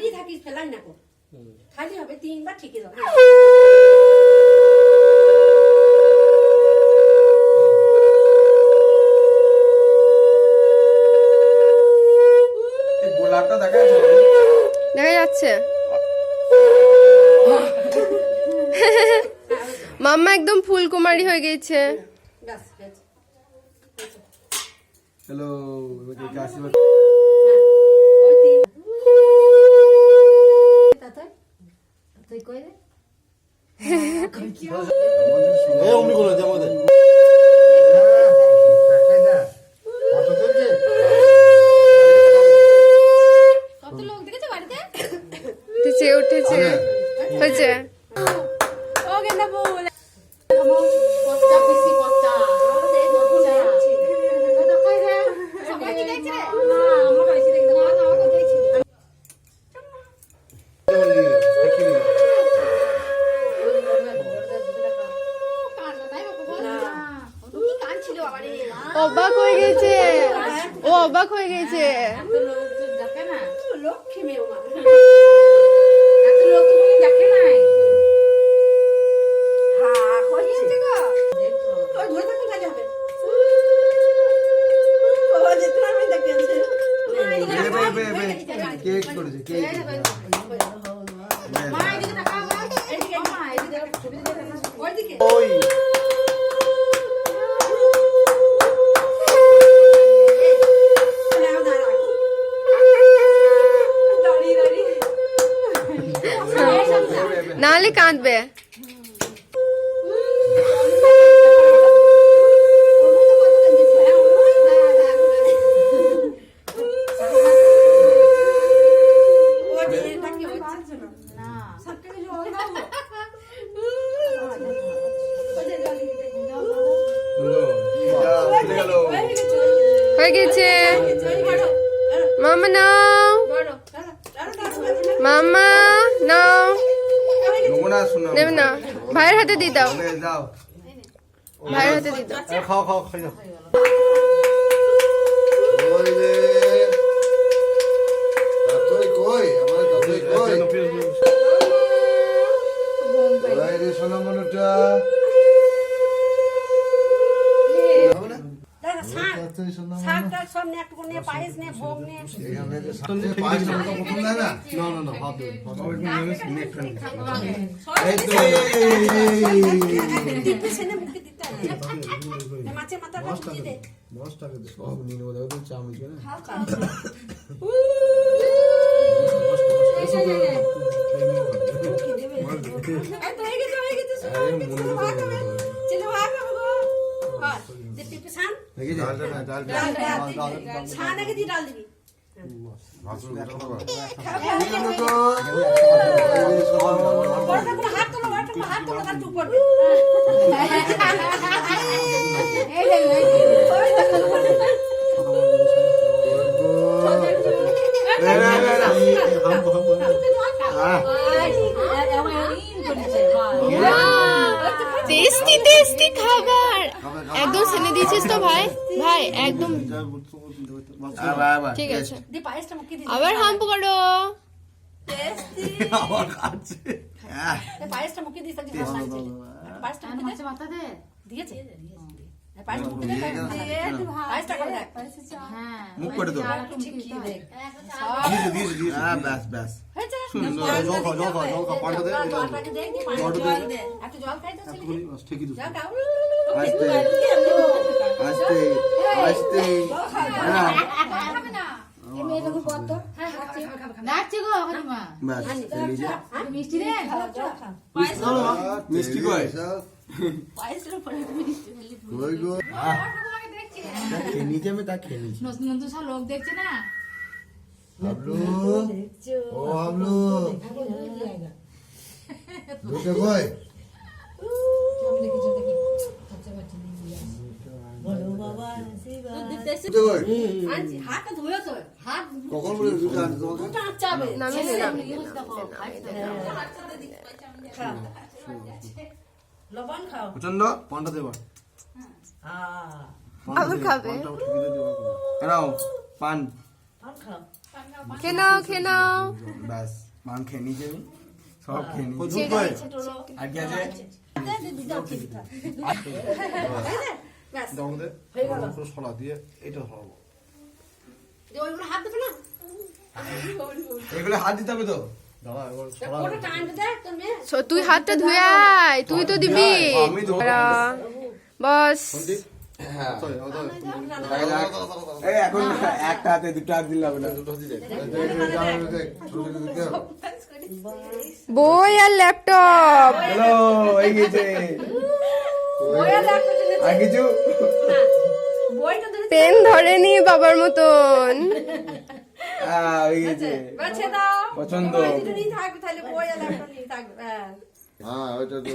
দাঁড়িয়ে থাকিস, ফেলাই না কো, খালি হবে 3 বার ঠিকই দাও। গোলাপটা দেখা যাচ্ছে। মাম্মা একদম ফুলকুমারী হয়ে গেছে। হ্যালো, উঠেছে হয়েছে। অবাক হয়ে গেছে, ও অবাক হয়ে গেছে। লক্ষ্মী মেয়ে মা, কেক করেছে কেক। ওই নাহলে কাঁদবে। হয়ে গেছে। মাম্মা নাও, মাম্মা নাও। নেবে না, ভাইয়ের হাতে দিয়ে দাও, ভাইয়ের হাতে দিয়ে দাও। খাও খাও খাই দাও। পায়েস নে, ভোগ নে, মাছের মাথা দে। ডাল দিবি হাত তোলো, হাত তোলো, কার চুপ করবে। টেস্টি টেস্টি খাবার একদম সেনে দিয়েছিস তো ভাই? ভাই একদম ঠিক আছে। আবার হাম পকড়ো। পায়েসটা মুখে দিস, পায়েসটা মাথা দে দিয়েছে। মুখ করে দাও। ব্যাস ব্যাস সুন্দর। জল খাও জল খাও জল খাও। পাটা দে, একটু জল খাই তো ঠিকই তো। আস্তে আস্তে আস্তে মিষ্টি কয় নিচে আমি তা খেয়ে নিচ্ছি। লোক দেখছে না। হাবলু ও হাবলু ঢুকে কই হাতটা ধুয়ে তো হাত কখন বলে দুটো আনতে তোমাকে দুটো চাবে নামিয়ে দিলাম। লবণ খাও প্রচন্ড পানটা দেবা। আবার খাবে। এরাও পান পান খাও খেয়ে নাও ব্যাস মাং খেয়ে নিয়েছি আমি সব খেয়ে নিয়েছি কচুর কই আর কি আছে দাও দে পুরো সলা দিয়ে এটা হলো ওইগুলো হাত দেবে না এগুলো হাত দিতে হবে তো দাঁড়া এবার সলা ওটা টানতে দে তোর মেয়ে তুই হাতটা ধুয়ে আয় তুই তো দিবি আমি ধোবো। বস হ্যাঁ সরি দাও এই এখন একটা হাতে দুটো হাত দিলে হবে না দুটো দিয়ে দেখ ছোট ছোট দিতে হবে বই আর ল্যাপটপ হ্যালো এই গেছে আর কিছু বইটা ধরে পেন ধরেনি বাবার মতন এই গেছে বাছে দাও পছন্দ এটা নিয়ে থাকবে তাহলে বই আর ল্যাপটপ নিয়ে থাকবে হ্যাঁ হ্যাঁ ওইটা তো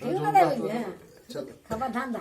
কেউ না দেবে হ্যাঁ খাবার ধান্দা